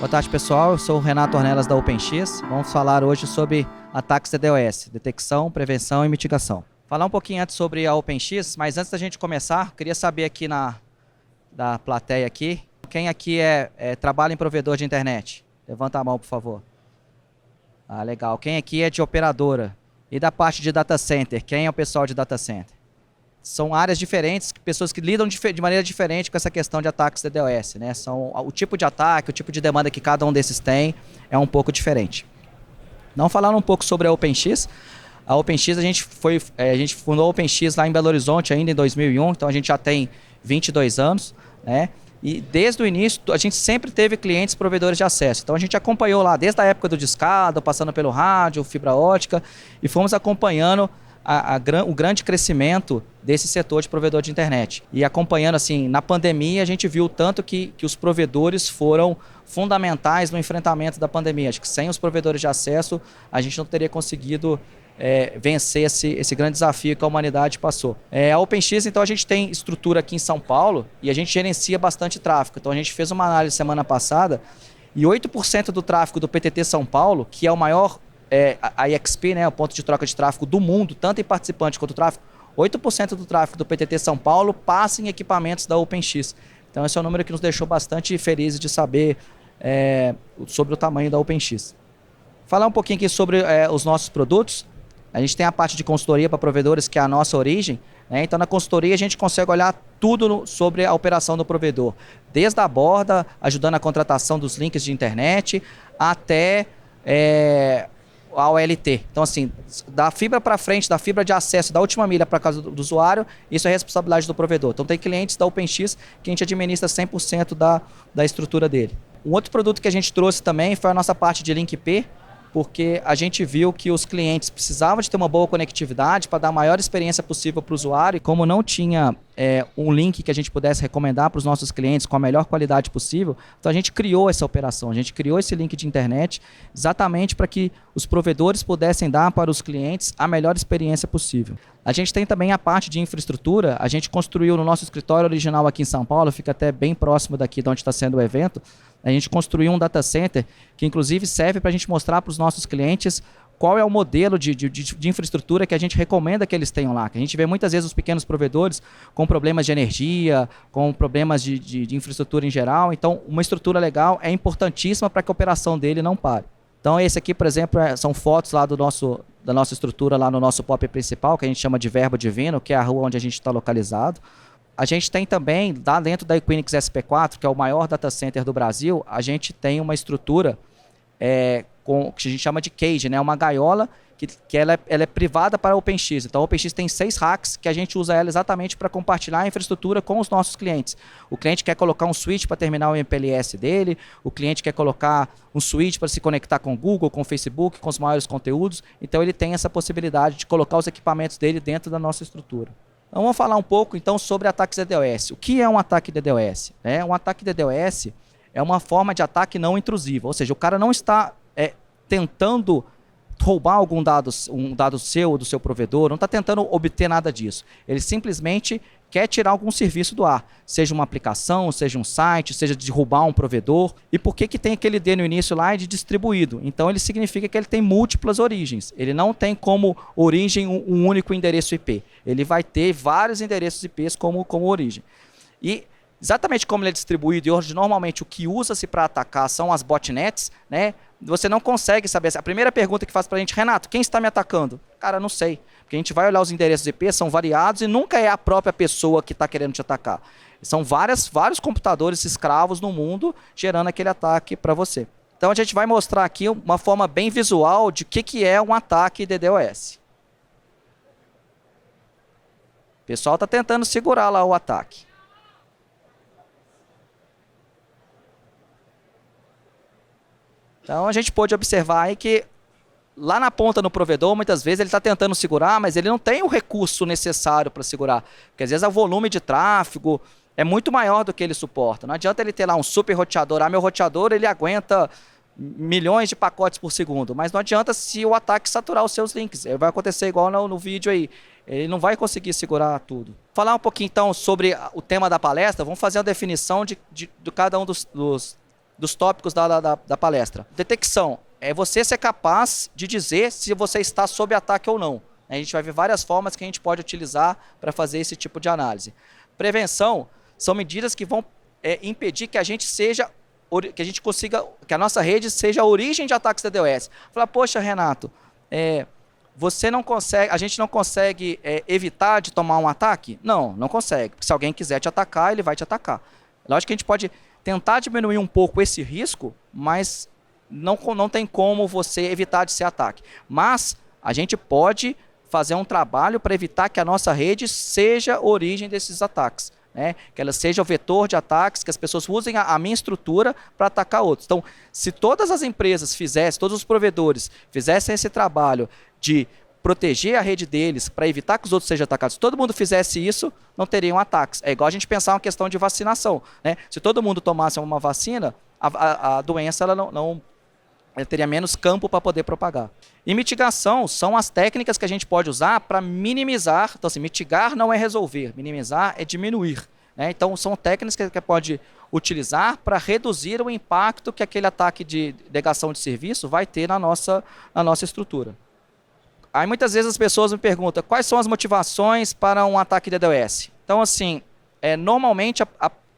Boa tarde, pessoal. Eu sou o Renato Ornelas da OpenX. Vamos falar hoje sobre ataques DDoS, detecção, prevenção e mitigação. Falar um pouquinho antes sobre a OpenX, mas antes da gente começar, queria saber aqui da plateia aqui, quem aqui trabalha em provedor de internet? Levanta a mão, por favor. Ah, legal. Quem aqui é de operadora? E da parte de data center? Quem é o pessoal de data center? São áreas diferentes, pessoas que lidam de maneira diferente com essa questão de ataques DDoS, né? O tipo de ataque, o tipo de demanda que cada um desses tem é um pouco diferente. Não falando um pouco sobre a OpenX, a gente fundou a OpenX lá em Belo Horizonte ainda em 2001, então a gente já tem 22 anos, né? E desde o início a gente sempre teve clientes provedores de acesso, então a gente acompanhou lá desde a época do discado, passando pelo rádio, fibra ótica, e fomos acompanhando o grande crescimento desse setor de provedor de internet. E acompanhando, assim, na pandemia, a gente viu tanto que os provedores foram fundamentais no enfrentamento da pandemia. Acho que sem os provedores de acesso, a gente não teria conseguido vencer esse grande desafio que a humanidade passou. A OpenX, então, a gente tem estrutura aqui em São Paulo e a gente gerencia bastante tráfego. Então, a gente fez uma análise semana passada e 8% do tráfego do PTT São Paulo, que é o maior a IXP, né, o ponto de troca de tráfego do mundo, tanto em participante quanto tráfego, 8% do tráfego do PTT São Paulo passa em equipamentos da OpenX. Então esse é um número que nos deixou bastante felizes de saber sobre o tamanho da OpenX. Falar um pouquinho aqui sobre os nossos produtos. A gente tem a parte de consultoria para provedores, que é a nossa origem, né? Então na consultoria a gente consegue olhar tudo sobre a operação do provedor, desde a borda, ajudando a contratação dos links de internet, até a OLT. Então, assim, da fibra para frente, da fibra de acesso, da última milha para casa do usuário, isso é responsabilidade do provedor. Então, tem clientes da OpenX que a gente administra 100% da estrutura dele. Um outro produto que a gente trouxe também foi a nossa parte de Link P, porque a gente viu que os clientes precisavam de ter uma boa conectividade para dar a maior experiência possível para o usuário. E como não tinha um link que a gente pudesse recomendar para os nossos clientes com a melhor qualidade possível, então a gente criou essa operação, a gente criou esse link de internet exatamente para que os provedores pudessem dar para os clientes a melhor experiência possível. A gente tem também a parte de infraestrutura, a gente construiu no nosso escritório original aqui em São Paulo, fica até bem próximo daqui de onde está sendo o evento, a gente construiu um data center que inclusive serve para a gente mostrar para os nossos clientes qual é o modelo de infraestrutura que a gente recomenda que eles tenham lá. Que a gente vê muitas vezes os pequenos provedores com problemas de energia, com problemas de infraestrutura em geral. Então, uma estrutura legal é importantíssima para que a operação dele não pare. Então, esse aqui, por exemplo, são fotos lá da nossa estrutura lá no nosso POP principal, que a gente chama de Verbo Divino, que é a rua onde a gente está localizado. A gente tem também, lá dentro da Equinix SP4, que é o maior data center do Brasil, a gente tem uma estrutura que a gente chama de cage, né? Uma gaiola que ela é privada para a OpenX. Então a OpenX tem 6 racks que a gente usa ela exatamente para compartilhar a infraestrutura com os nossos clientes. O cliente quer colocar um switch para terminar o MPLS dele, o cliente quer colocar um switch para se conectar com o Google, com o Facebook, com os maiores conteúdos. Então ele tem essa possibilidade de colocar os equipamentos dele dentro da nossa estrutura. Então vamos falar um pouco então sobre ataques DDoS. O que é um ataque DDoS? Um ataque DDoS é uma forma de ataque não intrusiva, ou seja, o cara não está tentando roubar um dado seu ou do seu provedor, não está tentando obter nada disso. Ele simplesmente quer tirar algum serviço do ar, seja uma aplicação, seja um site, seja derrubar um provedor. E por que tem aquele D no início lá de distribuído? Então ele significa que ele tem múltiplas origens. Ele não tem como origem um único endereço IP. Ele vai ter vários endereços IPs como origem. E exatamente como ele é distribuído, e hoje normalmente o que usa-se para atacar são as botnets, né? Você não consegue saber. A primeira pergunta que faz para a gente: Renato, quem está me atacando? Cara, não sei. Porque a gente vai olhar os endereços IP, são variados e nunca é a própria pessoa que está querendo te atacar. São vários computadores escravos no mundo gerando aquele ataque para você. Então a gente vai mostrar aqui uma forma bem visual de que é um ataque DDoS. O pessoal está tentando segurar lá o ataque. Então a gente pode observar aí que lá na ponta no provedor, muitas vezes ele está tentando segurar, mas ele não tem o recurso necessário para segurar. Porque às vezes o volume de tráfego é muito maior do que ele suporta. Não adianta ele ter lá um super roteador. Meu roteador ele aguenta milhões de pacotes por segundo, mas não adianta se o ataque saturar os seus links. Vai acontecer igual no vídeo aí. Ele não vai conseguir segurar tudo. Falar um pouquinho então sobre o tema da palestra, vamos fazer a definição de cada um dos dos tópicos da palestra. Detecção é você ser capaz de dizer se você está sob ataque ou não. A gente vai ver várias formas que a gente pode utilizar para fazer esse tipo de análise. Prevenção são medidas que vão impedir que a gente consiga, que a nossa rede seja a origem de ataques DDoS. Falar, poxa, Renato, a gente não consegue evitar de tomar um ataque? Não consegue. Porque se alguém quiser te atacar, ele vai te atacar. Lógico que a gente pode tentar diminuir um pouco esse risco, mas não tem como você evitar de ser ataque. Mas a gente pode fazer um trabalho para evitar que a nossa rede seja a origem desses ataques. Né? Que ela seja o vetor de ataques, que as pessoas usem a minha estrutura para atacar outros. Então, se todas as empresas fizessem, todos os provedores fizessem esse trabalho de proteger a rede deles para evitar que os outros sejam atacados, se todo mundo fizesse isso, não teriam ataques. É igual a gente pensar uma questão de vacinação. Né? Se todo mundo tomasse uma vacina, a doença ela não teria menos campo para poder propagar. E mitigação são as técnicas que a gente pode usar para minimizar. Então, assim, mitigar não é resolver, minimizar é diminuir. Né? Então, são técnicas que pode utilizar para reduzir o impacto que aquele ataque de negação de serviço vai ter na nossa estrutura. Aí, muitas vezes, as pessoas me perguntam quais são as motivações para um ataque DDoS. Então, assim, normalmente,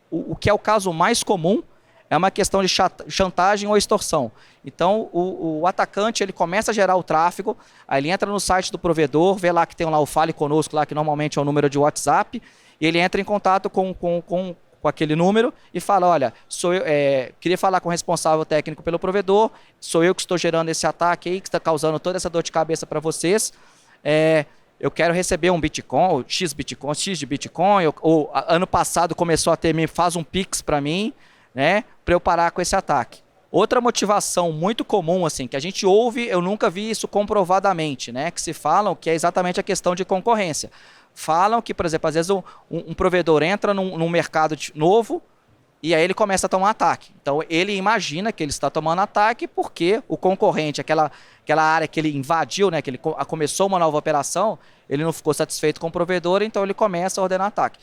o que é o caso mais comum é uma questão de chantagem ou extorsão. Então, o atacante ele começa a gerar o tráfego, aí ele entra no site do provedor, vê lá que tem lá o Fale Conosco, lá, que normalmente é o número de WhatsApp, e ele entra em contato com aquele número e fala, olha, queria falar com o responsável técnico pelo provedor, sou eu que estou gerando esse ataque aí, que está causando toda essa dor de cabeça para vocês, eu quero receber um Bitcoin, X de Bitcoin, ou ano passado começou a ter, faz um Pix para mim, né, para eu parar com esse ataque. Outra motivação muito comum, assim, que a gente ouve, eu nunca vi isso comprovadamente, né, que se falam que é exatamente a questão de concorrência. Falam que, por exemplo, às vezes um provedor entra num mercado novo e aí ele começa a tomar ataque. Então ele imagina que ele está tomando ataque porque o concorrente, aquela área que ele invadiu, né, que ele começou uma nova operação, ele não ficou satisfeito com o provedor, então ele começa a ordenar ataque.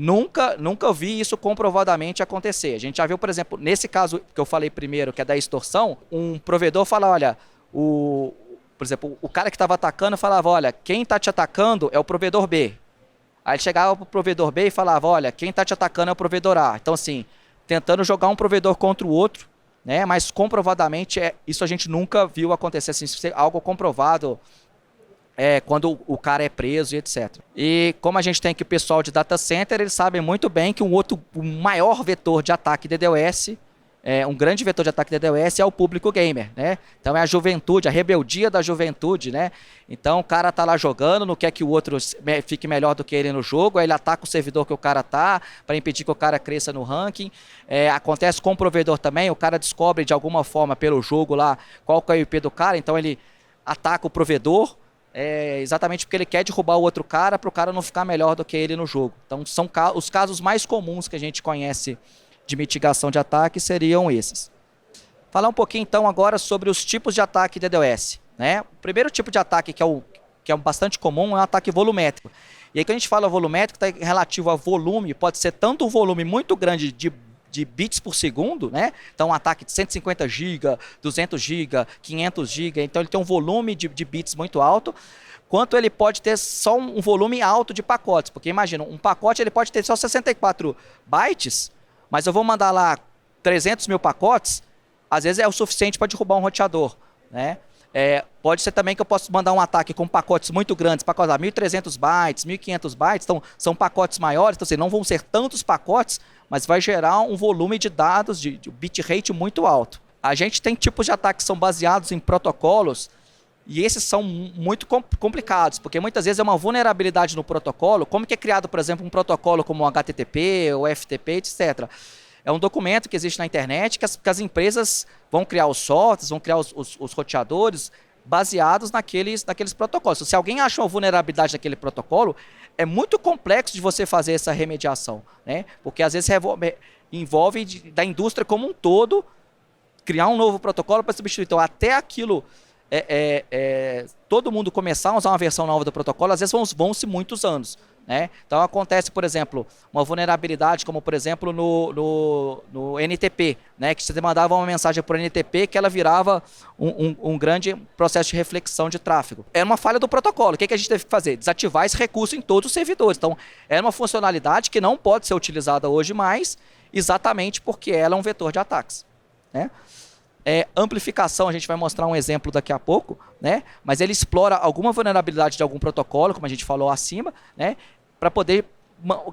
Nunca vi isso comprovadamente acontecer. A gente já viu, por exemplo, nesse caso que eu falei primeiro, que é da extorsão, um provedor fala, olha, por exemplo, o cara que estava atacando falava, olha, quem está te atacando é o provedor B. Aí ele chegava para o provedor B e falava, olha, quem está te atacando é o provedor A. Então, assim, tentando jogar um provedor contra o outro, né? Mas comprovadamente, isso a gente nunca viu acontecer, assim, algo comprovado quando o cara é preso e etc. E como a gente tem aqui o pessoal de data center, eles sabem muito bem que o maior vetor de ataque DDoS, um grande vetor de ataque DDoS é o público gamer, né? Então é a juventude, a rebeldia da juventude, né? Então o cara tá lá jogando, não quer que o outro fique melhor do que ele no jogo, aí ele ataca o servidor que o cara tá, para impedir que o cara cresça no ranking. Acontece com o provedor também, o cara descobre de alguma forma pelo jogo lá qual que é o IP do cara, então ele ataca o provedor, exatamente porque ele quer derrubar o outro cara para o cara não ficar melhor do que ele no jogo. Então são os casos mais comuns que a gente conhece de mitigação de ataque seriam esses. Falar um pouquinho então agora sobre os tipos de ataque DDoS. Né? O primeiro tipo de ataque que é bastante comum é o ataque volumétrico. E aí quando a gente fala volumétrico, está relativo a volume, pode ser tanto um volume muito grande de bits por segundo, né? Então um ataque de 150 GB, 200 GB, 500 GB, então ele tem um volume de bits muito alto, quanto ele pode ter só um volume alto de pacotes, porque imagina, um pacote ele pode ter só 64 bytes, mas eu vou mandar lá 300 mil pacotes, às vezes é o suficiente para derrubar um roteador, né? Pode ser também que eu possa mandar um ataque com pacotes muito grandes, pacotes 1.300 bytes, 1.500 bytes, então são pacotes maiores, então assim, não vão ser tantos pacotes, mas vai gerar um volume de dados, de bitrate muito alto. A gente tem tipos de ataques que são baseados em protocolos, e esses são muito complicados, porque muitas vezes é uma vulnerabilidade no protocolo, como que é criado, por exemplo, um protocolo como o HTTP, o FTP, etc. É um documento que existe na internet que as empresas vão criar os softwares, vão criar os roteadores baseados naqueles protocolos. Se alguém acha uma vulnerabilidade naquele protocolo, é muito complexo de você fazer essa remediação, né? Porque às vezes envolve da indústria como um todo criar um novo protocolo para substituir. Então, até aquilo, todo mundo começar a usar uma versão nova do protocolo, às vezes vão-se muitos anos. né? Então acontece, por exemplo, uma vulnerabilidade como, por exemplo, no NTP, né? Que você mandava uma mensagem por NTP que ela virava um grande processo de reflexão de tráfego. Era uma falha do protocolo. O que a gente teve que fazer? Desativar esse recurso em todos os servidores. Então, era uma funcionalidade que não pode ser utilizada hoje mais, exatamente porque ela é um vetor de ataques, né? Amplificação, a gente vai mostrar um exemplo daqui a pouco, né? Mas ele explora alguma vulnerabilidade de algum protocolo, como a gente falou acima, né? Para poder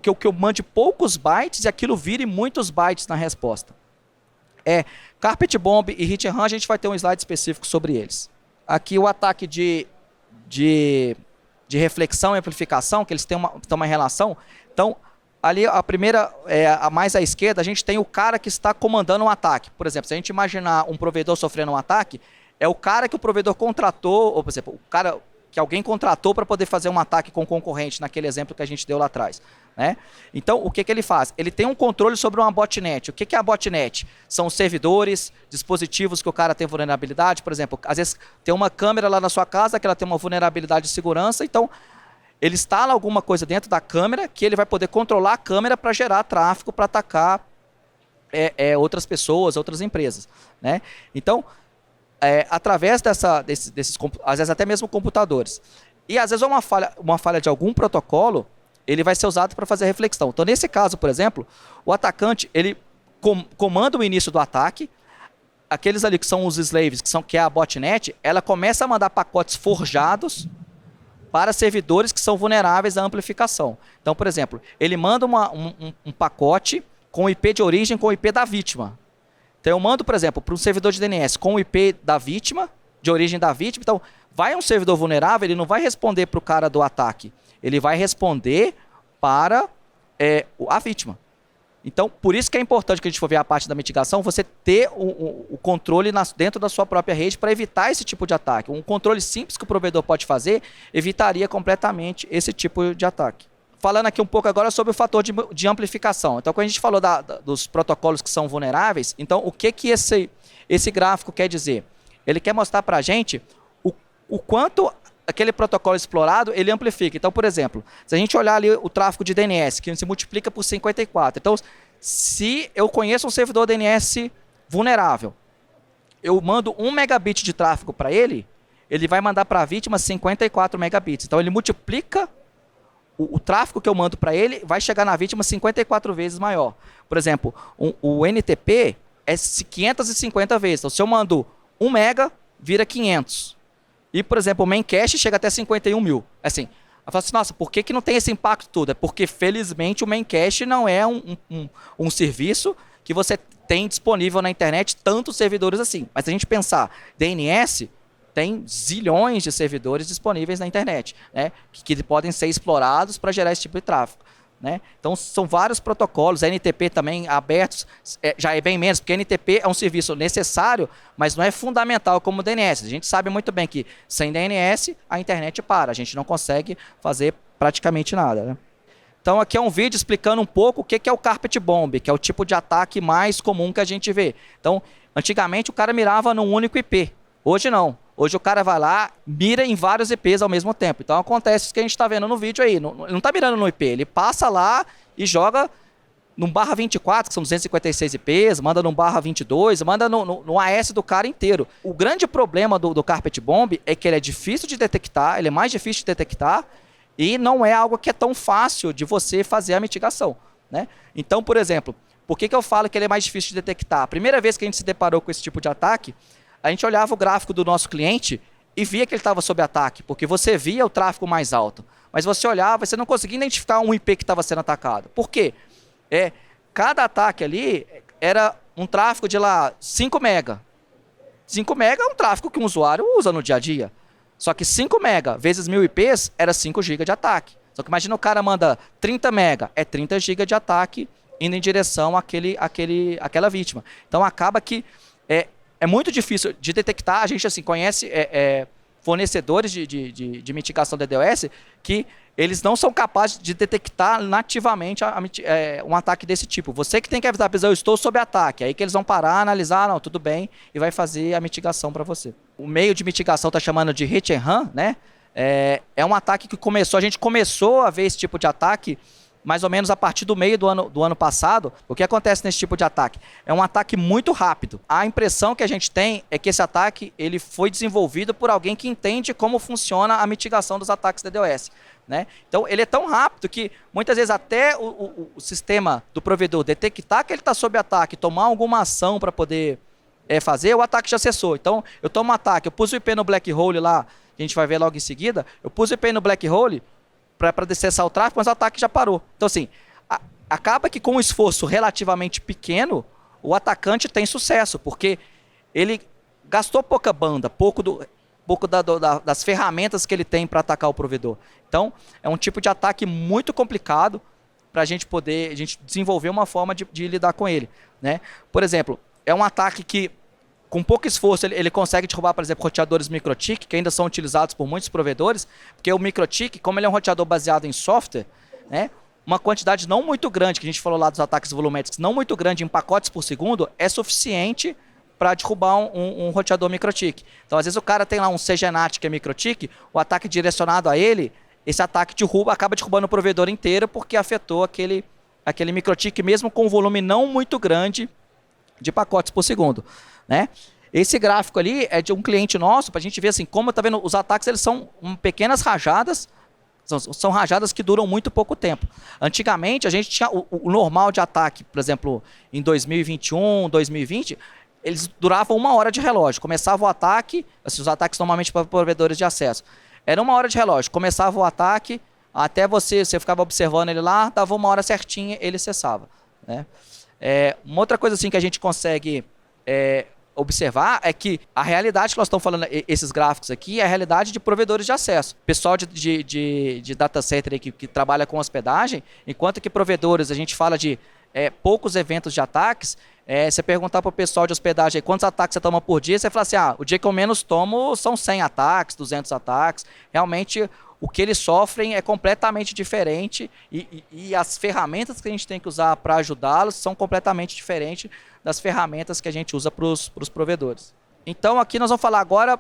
que eu mande poucos bytes e aquilo vire muitos bytes na resposta. Carpet Bomb e Hit and Run, a gente vai ter um slide específico sobre eles. Aqui o ataque de reflexão e amplificação, que eles têm uma relação. Então, ali a primeira, a mais à esquerda, a gente tem o cara que está comandando um ataque. Por exemplo, se a gente imaginar um provedor sofrendo um ataque, é o cara que o provedor contratou, ou por exemplo, o cara que alguém contratou para poder fazer um ataque com o concorrente, naquele exemplo que a gente deu lá atrás, né? Então, o que ele faz? Ele tem um controle sobre uma botnet. O que é a botnet? São os servidores, dispositivos que o cara tem vulnerabilidade. Por exemplo, às vezes tem uma câmera lá na sua casa que ela tem uma vulnerabilidade de segurança, então ele instala alguma coisa dentro da câmera que ele vai poder controlar a câmera para gerar tráfego, para atacar outras pessoas, outras empresas, né? Então, através desses, às vezes até mesmo computadores. E às vezes uma falha de algum protocolo, ele vai ser usado para fazer reflexão. Então, nesse caso, por exemplo, o atacante, ele comanda o início do ataque, aqueles ali que são os slaves, que é a botnet, ela começa a mandar pacotes forjados para servidores que são vulneráveis à amplificação. Então, por exemplo, ele manda um pacote com o IP de origem com o IP da vítima. Então, eu mando, por exemplo, para um servidor de DNS com o IP da vítima, de origem da vítima. Então, vai um servidor vulnerável, ele não vai responder para o cara do ataque. Ele vai responder para a vítima. Então, por isso que é importante que a gente for ver a parte da mitigação, você ter o controle dentro da sua própria rede para evitar esse tipo de ataque. Um controle simples que o provedor pode fazer evitaria completamente esse tipo de ataque. Falando aqui um pouco agora sobre o fator de amplificação. Então, quando a gente falou dos protocolos que são vulneráveis, então o que esse gráfico quer dizer? Ele quer mostrar para a gente o quanto aquele protocolo explorado, ele amplifica. Então, por exemplo, se a gente olhar ali o tráfego de DNS, que se multiplica por 54. Então, se eu conheço um servidor DNS vulnerável, eu mando 1 megabit de tráfego para ele vai mandar para a vítima 54 megabits. Então, ele multiplica o tráfego que eu mando para ele, vai chegar na vítima 54 vezes maior. Por exemplo, o NTP é 550 vezes. Então, se eu mando 1 mega, vira 500. E, por exemplo, o main cache chega até 51 mil. Assim, eu falo assim, nossa, por que não tem esse impacto todo? É porque, felizmente, o main cache não é um serviço que você tem disponível na internet, tantos servidores assim. Mas se a gente pensar, DNS tem zilhões de servidores disponíveis na internet, né, que podem ser explorados para gerar esse tipo de tráfego, né? Então, são vários protocolos, NTP também abertos, já é bem menos, porque NTP é um serviço necessário, mas não é fundamental como o DNS. A gente sabe muito bem que sem DNS a internet para, a gente não consegue fazer praticamente nada, né? Então, aqui é um vídeo explicando um pouco o que é o Carpet Bomb, que é o tipo de ataque mais comum que a gente vê. Então, antigamente o cara mirava num único IP, hoje não. Hoje o cara vai lá, mira em vários IPs ao mesmo tempo. Então acontece isso que a gente está vendo no vídeo aí. Ele não está mirando no IP, ele passa lá e joga num /24, que são 256 IPs, manda num /22, manda no AS do cara inteiro. O grande problema do Carpet Bomb é que ele é difícil de detectar, ele é mais difícil de detectar e não é algo que é tão fácil de você fazer a mitigação, né? Então, por exemplo, por que eu falo que ele é mais difícil de detectar? A primeira vez que a gente se deparou com esse tipo de ataque, a gente olhava o gráfico do nosso cliente e via que ele estava sob ataque, porque você via o tráfego mais alto. Mas você olhava e você não conseguia identificar um IP que estava sendo atacado. Por quê? Cada ataque ali era um tráfego de lá 5 mega. 5 mega é um tráfego que um usuário usa no dia a dia. Só que 5 mega vezes 1000 IPs era 5 GB de ataque. Só que imagina o cara manda 30 mega, é 30 GB de ataque indo em direção àquela vítima. Então acaba que é muito difícil de detectar. A gente assim, conhece fornecedores de mitigação de DDoS que eles não são capazes de detectar nativamente um ataque desse tipo. Você que tem que avisar, eu estou sob ataque. Aí que eles vão parar, analisar, não, tudo bem, e vai fazer a mitigação para você. O meio de mitigação está chamando de Hit and Run, né? É um ataque que a gente começou a ver esse tipo de ataque mais ou menos a partir do meio do ano passado. O que acontece nesse tipo de ataque? É um ataque muito rápido. A impressão que a gente tem é que esse ataque ele foi desenvolvido por alguém que entende como funciona a mitigação dos ataques da DDoS. Né? Então ele é tão rápido que muitas vezes até o sistema do provedor detectar que ele está sob ataque, tomar alguma ação para poder fazer, o ataque já cessou. Então eu tomo um ataque, eu pus o IP no black hole lá, que a gente vai ver logo em seguida, eu pus o IP no black hole para cessar o tráfego, mas o ataque já parou. Então assim, acaba que com um esforço relativamente pequeno, o atacante tem sucesso, porque ele gastou pouca banda, pouco das ferramentas que ele tem para atacar o provedor. Então, é um tipo de ataque muito complicado para a gente desenvolver uma forma de lidar com ele. Né? Por exemplo, é um ataque que, com pouco esforço, ele consegue derrubar, por exemplo, roteadores MikroTik, que ainda são utilizados por muitos provedores, porque o MikroTik, como ele é um roteador baseado em software, né, uma quantidade não muito grande, que a gente falou lá dos ataques volumétricos, não muito grande em pacotes por segundo, é suficiente para derrubar um roteador MikroTik. Então, às vezes o cara tem lá um CGNAT que é MikroTik, o ataque direcionado a ele, esse ataque acaba derrubando o provedor inteiro porque afetou aquele MikroTik, mesmo com um volume não muito grande de pacotes por segundo. Né? Esse gráfico ali é de um cliente nosso, para a gente ver assim, como tá vendo, os ataques eles são pequenas rajadas, são rajadas que duram muito pouco tempo. Antigamente, a gente tinha o normal de ataque, por exemplo, em 2021, 2020, eles duravam 1 hora de relógio. Começava o ataque, assim, os ataques normalmente para provedores de acesso. Era 1 hora de relógio. Começava o ataque, até você ficava observando ele lá, dava 1 hora certinha, ele cessava. Né? Uma outra coisa assim que a gente consegue observar é que a realidade que nós estamos falando, esses gráficos aqui, é a realidade de provedores de acesso. Pessoal de data center aí que trabalha com hospedagem, enquanto que provedores, a gente fala de poucos eventos de ataques. Você perguntar para o pessoal de hospedagem aí, quantos ataques você toma por dia, você fala assim, o dia que eu menos tomo são 100 ataques, 200 ataques. Realmente, o que eles sofrem é completamente diferente e as ferramentas que a gente tem que usar para ajudá-los são completamente diferentes das ferramentas que a gente usa para os provedores. Então, aqui nós vamos falar agora,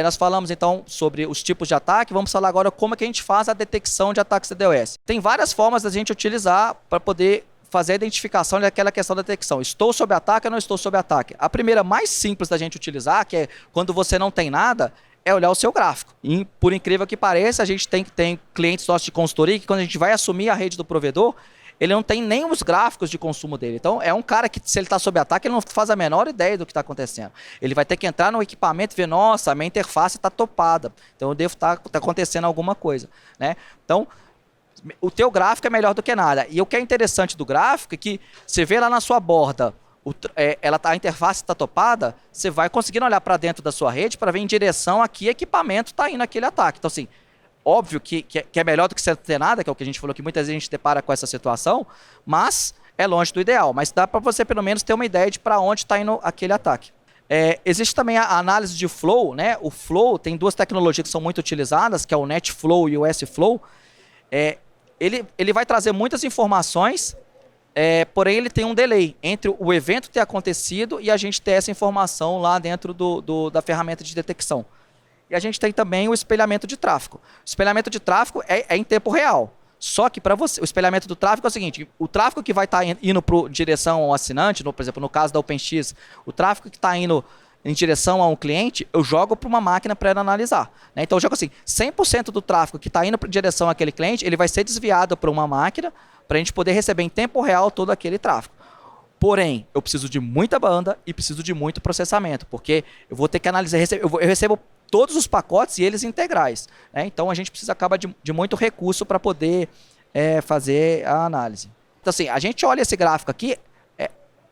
nós falamos então sobre os tipos de ataque, vamos falar agora como é que a gente faz a detecção de ataques DDoS. Tem várias formas da gente utilizar para poder fazer a identificação daquela questão da detecção. Estou sob ataque ou não estou sob ataque? A primeira mais simples da gente utilizar, que é quando você não tem nada, é olhar o seu gráfico. E, por incrível que pareça, a gente tem clientes nossos de consultoria que quando a gente vai assumir a rede do provedor, ele não tem nem os gráficos de consumo dele. Então, é um cara que, se ele está sob ataque, ele não faz a menor ideia do que está acontecendo. Ele vai ter que entrar no equipamento e ver, nossa, a minha interface está topada. Então, eu devo estar acontecendo alguma coisa. Né? Então, o teu gráfico é melhor do que nada. E o que é interessante do gráfico é que você vê lá na sua borda, a interface está topada, você vai conseguindo olhar para dentro da sua rede para ver em direção a que equipamento está indo aquele ataque. Então, assim, óbvio que é melhor do que você não ter nada, que é o que a gente falou, que muitas vezes a gente depara com essa situação, mas é longe do ideal. Mas dá para você, pelo menos, ter uma ideia de para onde está indo aquele ataque. Existe também a análise de flow, né? O flow tem 2 tecnologias que são muito utilizadas, que é o NetFlow e o SFlow. Ele vai trazer muitas informações, porém ele tem um delay entre o evento ter acontecido e a gente ter essa informação lá dentro da ferramenta de detecção. E a gente tem também o espelhamento de tráfego. O espelhamento de tráfego é em tempo real. Só que para você, o espelhamento do tráfego é o seguinte, o tráfego que vai estar indo em direção ao assinante, por exemplo, no caso da OpenX, o tráfego que está indo em direção a um cliente, eu jogo para uma máquina para analisar. Né? Então eu jogo assim, 100% do tráfego que está indo em direção àquele cliente, ele vai ser desviado para uma máquina para a gente poder receber em tempo real todo aquele tráfego. Porém, eu preciso de muita banda e preciso de muito processamento, porque eu vou ter que analisar, eu recebo todos os pacotes e eles integrais. Né? Então a gente acaba de muito recurso para poder fazer a análise. Então assim, a gente olha esse gráfico aqui,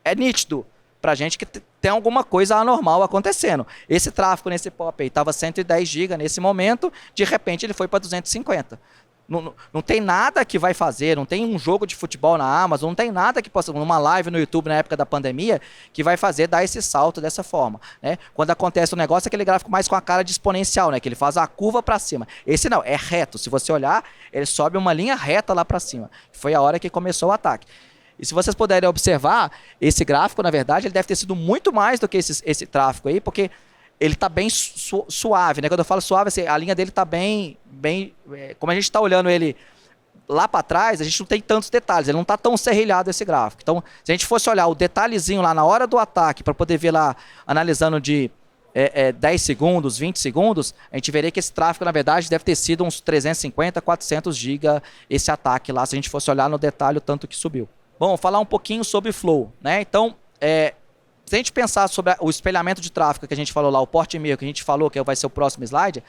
é nítido para a gente que tem alguma coisa anormal acontecendo. Esse tráfego nesse POP aí estava 110 GB nesse momento, de repente ele foi para 250. Não tem nada que vai fazer, não tem um jogo de futebol na Amazon, não tem nada que possa, numa live no YouTube na época da pandemia, que vai fazer dar esse salto dessa forma. Né? Quando acontece um negócio, é aquele gráfico mais com a cara de exponencial, né? Que ele faz a curva para cima. Esse não, é reto. Se você olhar, ele sobe uma linha reta lá para cima. Foi a hora que começou o ataque. E se vocês puderem observar, esse gráfico, na verdade, ele deve ter sido muito mais do que esse tráfego aí, porque ele está bem suave, né? Quando eu falo suave, assim, a linha dele está como a gente está olhando ele lá para trás, a gente não tem tantos detalhes, ele não está tão serrilhado esse gráfico. Então, se a gente fosse olhar o detalhezinho lá na hora do ataque, para poder ver lá, analisando de 10 segundos, 20 segundos, a gente veria que esse tráfego, na verdade, deve ter sido uns 350, 400 GB esse ataque lá, se a gente fosse olhar no detalhe o tanto que subiu. Bom, falar um pouquinho sobre flow, né? Então, se a gente pensar sobre o espelhamento de tráfego que a gente falou lá, o port mirror que a gente falou, que vai ser o próximo slide,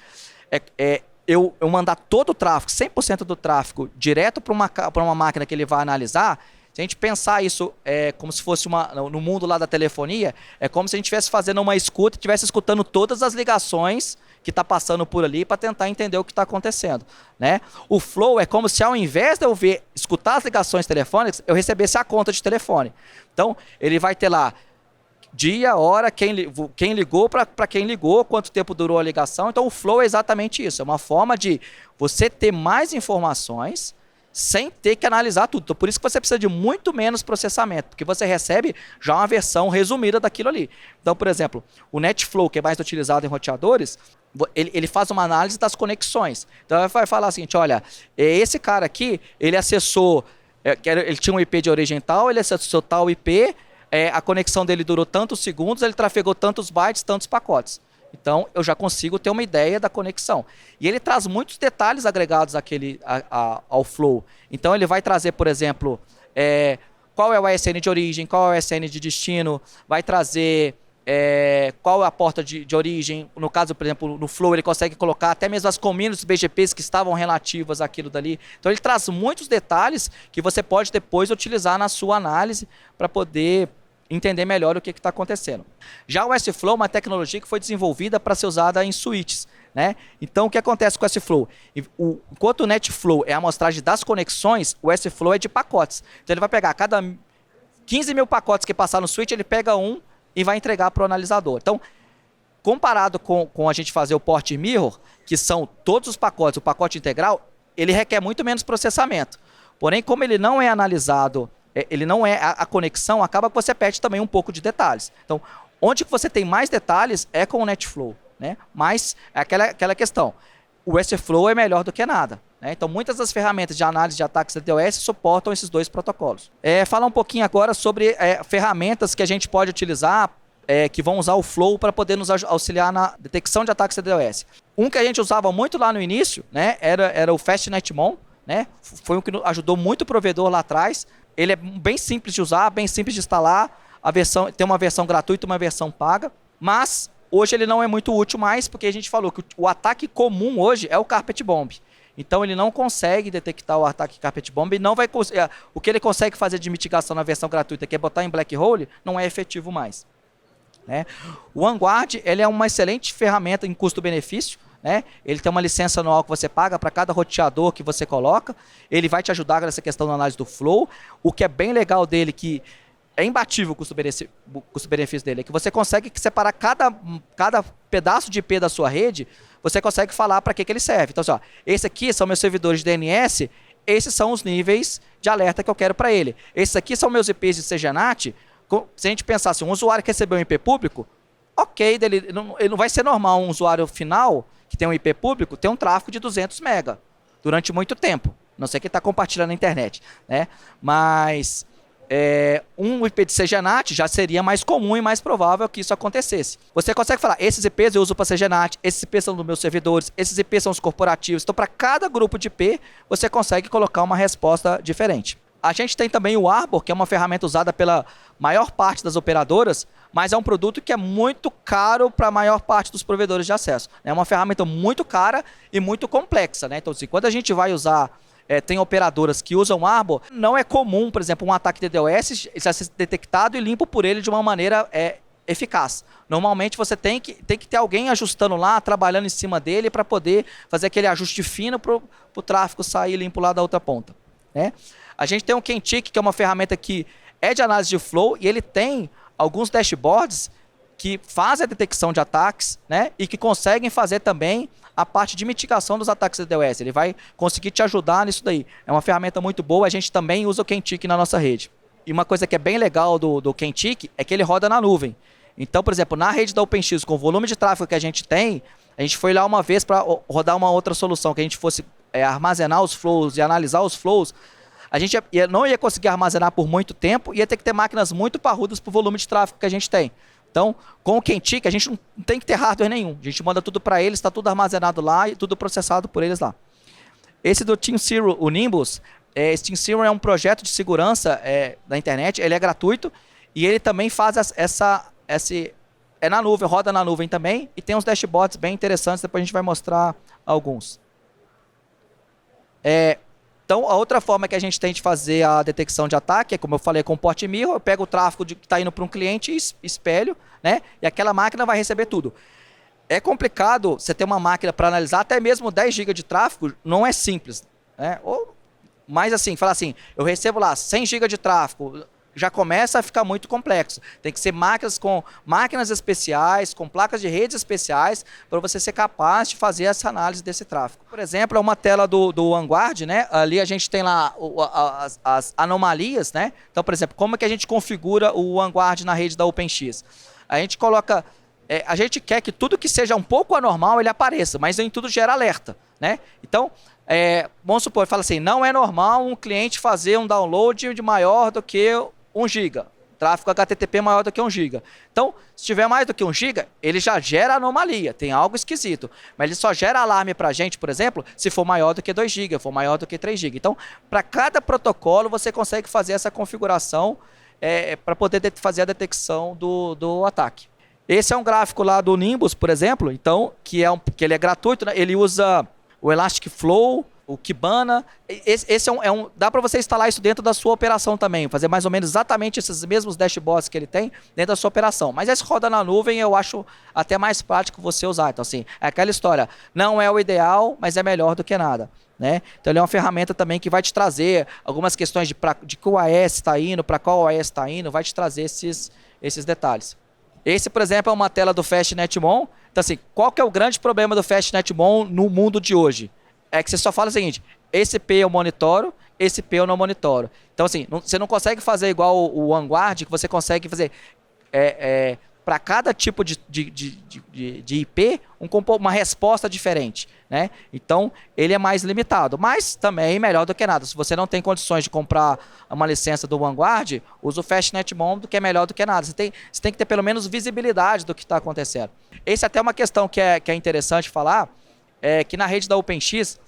eu mandar todo o tráfego, 100% do tráfego, direto para uma máquina que ele vai analisar. Se a gente pensar isso como se fosse no mundo lá da telefonia, é como se a gente estivesse fazendo uma escuta, estivesse escutando todas as ligações que está passando por ali para tentar entender o que está acontecendo, né? O flow é como se, ao invés de eu escutar as ligações telefônicas, eu recebesse a conta de telefone. Então, ele vai ter lá dia, hora, quem ligou, para quem ligou, quanto tempo durou a ligação. Então, o flow é exatamente isso. É uma forma de você ter mais informações sem ter que analisar tudo. Então, por isso que você precisa de muito menos processamento, porque você recebe já uma versão resumida daquilo ali. Então, por exemplo, o NetFlow, que é mais utilizado em roteadores, ele faz uma análise das conexões. Então, ele vai falar assim, olha, esse cara aqui, ele acessou, ele tinha um IP de origem tal, ele acessou tal IP, a conexão dele durou tantos segundos, ele trafegou tantos bytes, tantos pacotes. Então, eu já consigo ter uma ideia da conexão. E ele traz muitos detalhes agregados ao flow. Então, ele vai trazer, por exemplo, qual é o ASN de origem, qual é o ASN de destino, vai trazer qual é a porta de origem. No caso, por exemplo, no flow, ele consegue colocar até mesmo as communities BGPs que estavam relativas àquilo dali. Então, ele traz muitos detalhes que você pode depois utilizar na sua análise para poder entender melhor o que está acontecendo. Já o S-Flow é uma tecnologia que foi desenvolvida para ser usada em switches, né? Então, o que acontece com o S-Flow? Enquanto o NetFlow é a amostragem das conexões, o S-Flow é de pacotes. Então, ele vai pegar cada 15 mil pacotes que passar no switch, ele pega um e vai entregar para o analisador. Então, comparado com a gente fazer o port mirror, que são todos os pacotes, o pacote integral, ele requer muito menos processamento. Porém, como ele não é analisado, ele não é a conexão, acaba que você perde também um pouco de detalhes. Então, onde que você tem mais detalhes é com o NetFlow, né? Mas é aquela questão, o S-Flow é melhor do que nada, né? Então, muitas das ferramentas de análise de ataques da DDoS suportam esses dois protocolos. Falar um pouquinho agora sobre ferramentas que a gente pode utilizar, que vão usar o Flow para poder nos auxiliar na detecção de ataques da DDoS. Um que a gente usava muito lá no início, né, era o FastNetMon, né? Foi um que ajudou muito o provedor lá atrás. Ele é bem simples de usar, bem simples de instalar. Tem uma versão gratuita e uma versão paga. Mas hoje ele não é muito útil mais, porque a gente falou que o ataque comum hoje é o Carpet Bomb. Então ele não consegue detectar o ataque Carpet Bomb e não vai o que ele consegue fazer de mitigação na versão gratuita, que é botar em Black Hole, não é efetivo mais, né? O OneGuard, ele é uma excelente ferramenta em custo-benefício, né? Ele tem uma licença anual que você paga para cada roteador que você coloca. Ele vai te ajudar nessa questão da análise do flow. O que é bem legal dele, que é imbatível o custo-benefício dele, é que você consegue separar cada pedaço de IP da sua rede, você consegue falar para que ele serve. Então, assim, ó, esse aqui são meus servidores de DNS, esses são os níveis de alerta que eu quero para ele. Esses aqui são meus IPs de CGNAT. Se a gente pensar assim, um usuário que recebeu um IP público, ok, ele não vai ser normal um usuário final que tem um IP público ter um tráfego de 200 mega durante muito tempo. Não sei quem está compartilhando na internet, né? Mas um IP de CGNAT já seria mais comum e mais provável que isso acontecesse. Você consegue falar, esses IPs eu uso para CGNAT, esses IPs são dos meus servidores, esses IPs são os corporativos. Então, para cada grupo de IP, você consegue colocar uma resposta diferente. A gente tem também o Arbor, que é uma ferramenta usada pela maior parte das operadoras, mas é um produto que é muito caro para a maior parte dos provedores de acesso. É uma ferramenta muito cara e muito complexa, né? Então, assim, quando a gente vai usar, tem operadoras que usam Arbor, não é comum, por exemplo, um ataque de DDoS ser detectado e limpo por ele de uma maneira eficaz. Normalmente você tem que ter alguém ajustando lá, trabalhando em cima dele para poder fazer aquele ajuste fino para o tráfego sair limpo lá da outra ponta, né? A gente tem o Kentik, que é uma ferramenta que é de análise de flow, e ele tem alguns dashboards que fazem a detecção de ataques, né, e que conseguem fazer também a parte de mitigação dos ataques de DDoS. Ele vai conseguir te ajudar nisso daí. É uma ferramenta muito boa, a gente também usa o Kentik na nossa rede. E uma coisa que é bem legal do Kentik é que ele roda na nuvem. Então, por exemplo, na rede da OpenX, com o volume de tráfego que a gente tem, a gente foi lá uma vez para rodar uma outra solução, que a gente fosse armazenar os flows e analisar os flows. A gente não ia conseguir armazenar por muito tempo, ia ter que ter máquinas muito parrudas para o volume de tráfego que a gente tem. Então, com o Kentik, a gente não tem que ter hardware nenhum. A gente manda tudo para eles, está tudo armazenado lá e tudo processado por eles lá. Esse do TeamZero, o Nimbus, esse TeamZero é um projeto de segurança da internet, ele é gratuito e ele também faz na nuvem, roda na nuvem também e tem uns dashboards bem interessantes, depois a gente vai mostrar alguns. Então, a outra forma que a gente tem de fazer a detecção de ataque é, como eu falei, com o port mirror, eu pego o tráfego que está indo para um cliente e espelho, né? E aquela máquina vai receber tudo. É complicado você ter uma máquina para analisar, até mesmo 10 GB de tráfego não é simples, né? Mas assim, falar assim, eu recebo lá 100 GB de tráfego, já começa a ficar muito complexo. Tem que ser máquinas com máquinas especiais, com placas de redes especiais, para você ser capaz de fazer essa análise desse tráfego. Por exemplo, é uma tela do Vanguard, né? Ali a gente tem lá as anomalias, né? Então, por exemplo, como é que a gente configura o Vanguard na rede da OpenX? A gente coloca... a gente quer que tudo que seja um pouco anormal, ele apareça, mas nem tudo gera alerta, né? Então... vamos supor, fala assim, não é normal um cliente fazer um download de maior do que 1 GB, tráfego HTTP maior do que 1 GB. Então, se tiver mais do que 1 GB, ele já gera anomalia, tem algo esquisito. Mas ele só gera alarme para a gente, por exemplo, se for maior do que 2 GB, for maior do que 3 GB. Então, para cada protocolo, você consegue fazer essa configuração para poder fazer a detecção do ataque. Esse é um gráfico lá do Nimbus, por exemplo, então, que ele é gratuito, né? Ele usa o Elastic Flow, o Kibana. Esse dá para você instalar isso dentro da sua operação também, fazer mais ou menos exatamente esses mesmos dashboards que ele tem dentro da sua operação. Mas esse roda na nuvem eu acho até mais prático você usar. Então, assim, é aquela história, não é o ideal, mas é melhor do que nada, né? Então, ele é uma ferramenta também que vai te trazer algumas questões de que OS está indo, para qual OS está indo, vai te trazer esses detalhes. Esse, por exemplo, é uma tela do FastNetMon. Então, assim, qual que é o grande problema do FastNetMon no mundo de hoje? É que você só fala o seguinte, esse IP eu monitoro, esse IP eu não monitoro. Então, assim, você não consegue fazer igual o Vanguard, que você consegue fazer para cada tipo de IP uma resposta diferente, né? Então, ele é mais limitado, mas também melhor do que nada. Se você não tem condições de comprar uma licença do Vanguard, usa o FastNetMon, que é melhor do que nada. Você tem que ter pelo menos visibilidade do que está acontecendo. Essa é até uma questão que é interessante falar, que na rede da OpenX,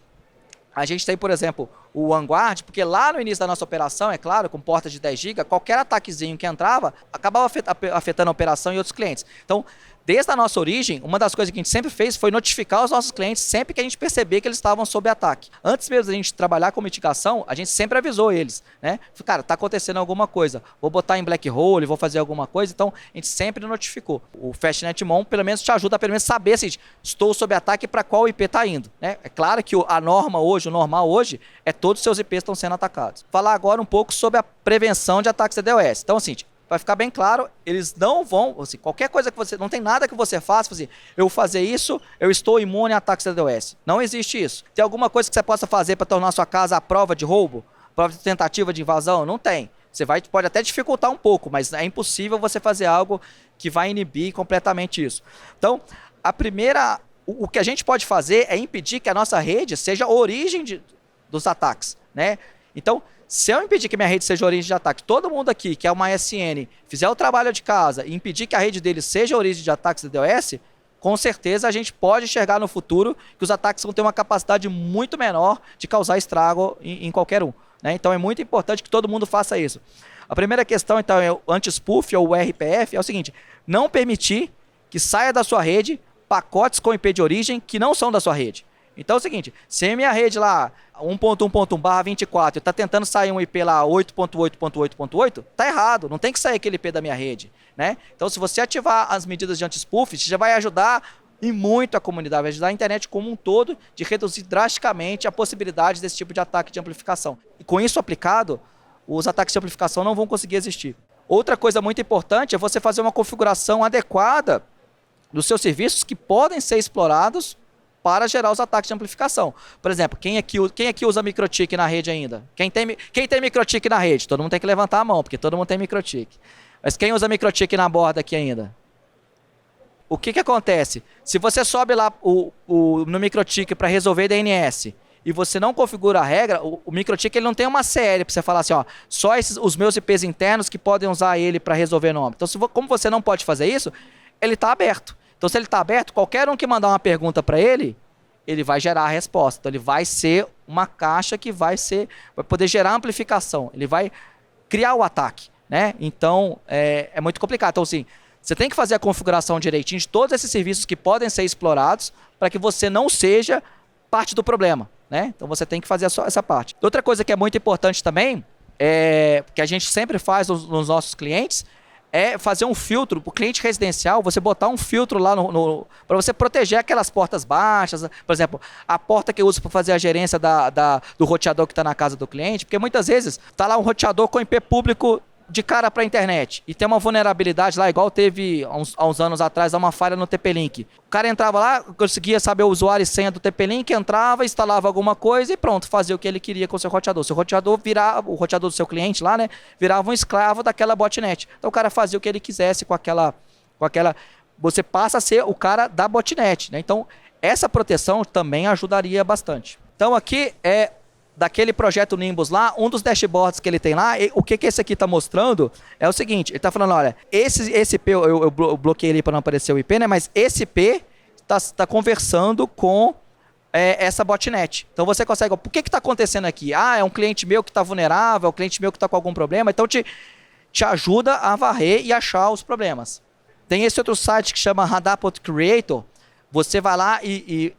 a gente tem, por exemplo, o Vanguard, porque lá no início da nossa operação, é claro, com portas de 10 GB, qualquer ataquezinho que entrava, acabava afetando a operação e outros clientes. Então, desde a nossa origem, uma das coisas que a gente sempre fez foi notificar os nossos clientes sempre que a gente perceber que eles estavam sob ataque. Antes mesmo da gente trabalhar com mitigação, a gente sempre avisou eles, né? Cara, tá acontecendo alguma coisa, vou botar em black hole, vou fazer alguma coisa, então a gente sempre notificou. O FastNetMon, pelo menos, te ajuda a pelo menos saber assim, estou sob ataque para qual IP está indo, né? É claro que o normal hoje, é todos os seus IPs estão sendo atacados. Falar agora um pouco sobre a prevenção de ataques DDoS. Então, assim, para ficar bem claro, eles não vão, assim, qualquer coisa que você, não tem nada que você faça, assim, eu fazer isso, eu estou imune a ataques DDoS. Não existe isso. Tem alguma coisa que você possa fazer para tornar sua casa à prova de roubo? Prova de tentativa de invasão? Não tem. Você pode até dificultar um pouco, mas é impossível você fazer algo que vai inibir completamente isso. Então, o que a gente pode fazer é impedir que a nossa rede seja a origem dos ataques, né? Então, se eu impedir que minha rede seja a origem de ataque, todo mundo aqui que é uma SN fizer o trabalho de casa e impedir que a rede dele seja a origem de ataques DDoS, com certeza a gente pode enxergar no futuro que os ataques vão ter uma capacidade muito menor de causar estrago em qualquer um, né? Então é muito importante que todo mundo faça isso. A primeira questão, então, é o anti-spoof ou o RPF, é o seguinte, não permitir que saia da sua rede pacotes com IP de origem que não são da sua rede. Então é o seguinte, se a minha rede lá 1.1.1/24 está tentando sair um IP lá 8.8.8.8, tá errado, não tem que sair aquele IP da minha rede, né? Então se você ativar as medidas de anti-spoof, já vai ajudar e muito a comunidade, vai ajudar a internet como um todo de reduzir drasticamente a possibilidade desse tipo de ataque de amplificação. E com isso aplicado, os ataques de amplificação não vão conseguir existir. Outra coisa muito importante é você fazer uma configuração adequada dos seus serviços que podem ser explorados para gerar os ataques de amplificação. Por exemplo, quem aqui usa MikroTik na rede ainda? Quem tem MikroTik na rede? Todo mundo tem que levantar a mão, porque todo mundo tem MikroTik. Mas quem usa MikroTik na borda aqui ainda? o que acontece? Se você sobe lá no MikroTik para resolver DNS e você não configura a regra, o MikroTik ele não tem uma CL para você falar assim, ó, só os meus IPs internos que podem usar ele para resolver nome. Então, como você não pode fazer isso, ele está aberto. Então, se ele está aberto, qualquer um que mandar uma pergunta para ele vai gerar a resposta. Então, ele vai ser uma caixa que vai poder gerar amplificação. Ele vai criar o ataque, né? Então, é muito complicado. Então, assim, você tem que fazer a configuração direitinho de todos esses serviços que podem ser explorados para que você não seja parte do problema, né? Então, você tem que fazer só essa parte. Outra coisa que é muito importante também, que a gente sempre faz nos nossos clientes, é fazer um filtro para o cliente residencial, você botar um filtro lá para você proteger aquelas portas baixas, por exemplo, a porta que eu uso para fazer a gerência do roteador que está na casa do cliente, porque muitas vezes está lá um roteador com IP público de cara para a internet e tem uma vulnerabilidade lá, igual teve há uns anos atrás, uma falha no TP-Link. O cara entrava lá, conseguia saber o usuário e senha do TP-Link, entrava, instalava alguma coisa e pronto, fazia o que ele queria com o seu roteador. Seu roteador virava, o roteador do seu cliente lá, né, virava um escravo daquela botnet. Então o cara fazia o que ele quisesse com aquela, você passa a ser o cara da botnet, né? Então essa proteção também ajudaria bastante. Então aqui daquele projeto Nimbus lá, um dos dashboards que ele tem lá, o que esse aqui está mostrando é o seguinte, ele está falando, olha, esse IP, eu bloqueei ele para não aparecer o IP, né, mas esse IP está conversando com essa botnet. Então você consegue, o que está acontecendo aqui? Ah, é um cliente meu que está vulnerável, é um cliente meu que está com algum problema, então te ajuda a varrer e achar os problemas. Tem esse outro site que chama Radar.Creator, você vai lá e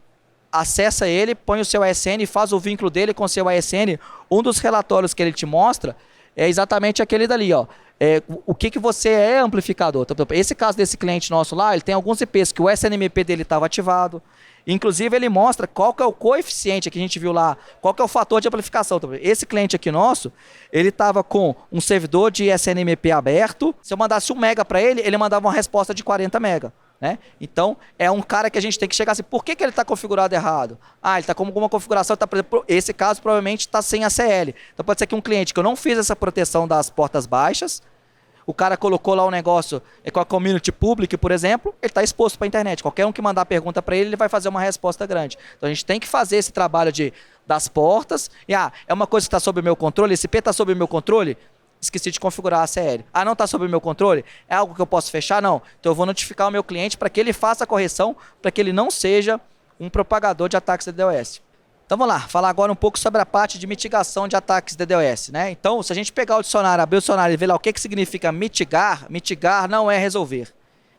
acessa ele, põe o seu ASN, faz o vínculo dele com o seu ASN. Um dos relatórios que ele te mostra é exatamente aquele dali, ó. O que você é amplificador. Então, esse caso desse cliente nosso lá, ele tem alguns IPs que o SNMP dele estava ativado. Inclusive, ele mostra qual que é o coeficiente que a gente viu lá, qual que é o fator de amplificação. Esse cliente aqui nosso, ele estava com um servidor de SNMP aberto. Se eu mandasse 1 mega para ele, ele mandava uma resposta de 40 mega. Né? Então, é um cara que a gente tem que chegar assim, por que ele está configurado errado? Ah, ele está com alguma configuração, por exemplo, esse caso provavelmente está sem ACL. Então pode ser que um cliente que eu não fiz essa proteção das portas baixas, o cara colocou lá um negócio com a community public, por exemplo, ele está exposto para a internet. Qualquer um que mandar pergunta para ele, ele vai fazer uma resposta grande. Então a gente tem que fazer esse trabalho das portas, e é uma coisa que está sob o meu controle, esse IP está sob o meu controle, esqueci de configurar a ACL. Ah, não está sob o meu controle? É algo que eu posso fechar? Não. Então eu vou notificar o meu cliente para que ele faça a correção, para que ele não seja um propagador de ataques DDoS. Então vamos lá, falar agora um pouco sobre a parte de mitigação de ataques DDoS, né? Então, se a gente pegar o dicionário, abrir o dicionário e ver lá o que significa mitigar, mitigar não é resolver.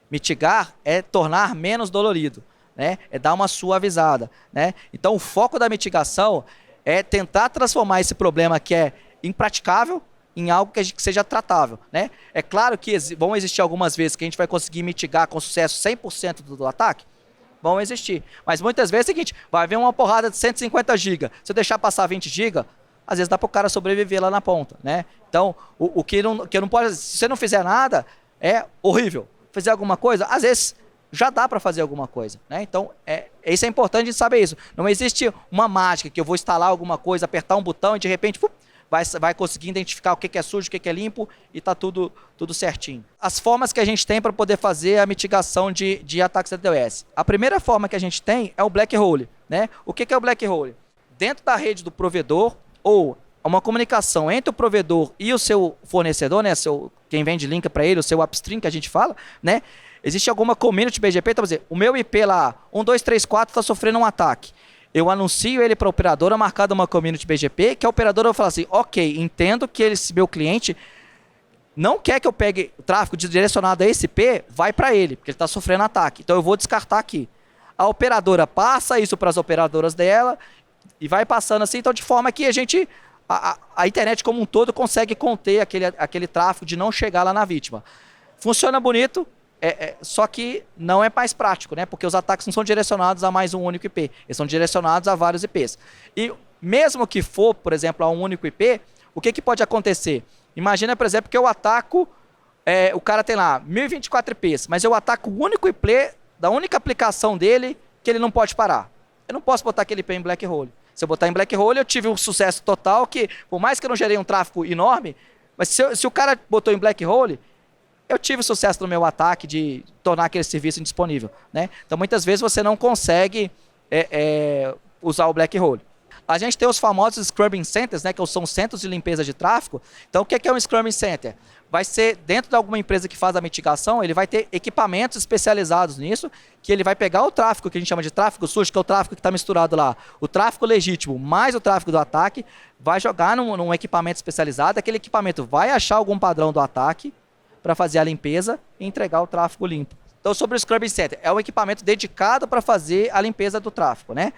Mitigar é tornar menos dolorido, né? É dar uma suavizada, né? Então o foco da mitigação é tentar transformar esse problema que é impraticável em algo que seja tratável, né? É claro que vão existir algumas vezes que a gente vai conseguir mitigar com sucesso 100% do ataque, vão existir, mas muitas vezes é o seguinte, vai haver uma porrada de 150 GB, se eu deixar passar 20 GB, às vezes dá para o cara sobreviver lá na ponta, né? Então, o que não pode, se você não fizer nada, é horrível. Fizer alguma coisa, às vezes já dá para fazer alguma coisa, né? Então, isso é importante de saber isso. Não existe uma mágica que eu vou instalar alguma coisa, apertar um botão e de repente vai conseguir identificar o que é sujo, o que é limpo e está tudo certinho. As formas que a gente tem para poder fazer a mitigação de ataques DDoS. A primeira forma que a gente tem é o black hole, né? O que é o black hole? Dentro da rede do provedor ou uma comunicação entre o provedor e o seu fornecedor, né? Quem vende link para ele, o seu upstream que a gente fala, né? Existe alguma community BGP, então, o meu IP lá, 1234 está sofrendo um ataque. Eu anuncio ele para a operadora, marcado uma community BGP, que a operadora vai falar assim, ok, entendo que esse meu cliente não quer que eu pegue o tráfego direcionado a esse IP, vai para ele, porque ele está sofrendo ataque. Então eu vou descartar aqui. A operadora passa isso para as operadoras dela e vai passando assim, então de forma que a internet como um todo consegue conter aquele tráfego de não chegar lá na vítima. Funciona bonito. Só que não é mais prático, né? Porque os ataques não são direcionados a mais um único IP, eles são direcionados a vários IPs. E mesmo que for, por exemplo, a um único IP, o que pode acontecer? Imagina, por exemplo, que eu ataco, o cara tem lá 1024 IPs, mas eu ataco o único IP da única aplicação dele que ele não pode parar. Eu não posso botar aquele IP em black hole. Se eu botar em black hole, eu tive um sucesso total que, por mais que eu não gerei um tráfego enorme, mas se o cara botou em black hole, eu tive sucesso no meu ataque de tornar aquele serviço indisponível, né? Então, muitas vezes você não consegue usar o black hole. A gente tem os famosos Scrubbing Centers, né, que são centros de limpeza de tráfego. Então, o que é um Scrubbing Center? Vai ser dentro de alguma empresa que faz a mitigação, ele vai ter equipamentos especializados nisso, que ele vai pegar o tráfego, que a gente chama de tráfego sujo, que é o tráfego que está misturado lá, o tráfego legítimo mais o tráfego do ataque, vai jogar num equipamento especializado, aquele equipamento vai achar algum padrão do ataque para fazer a limpeza e entregar o tráfego limpo. Então, sobre o Scrubbing Center, é um equipamento dedicado para fazer a limpeza do tráfego, né?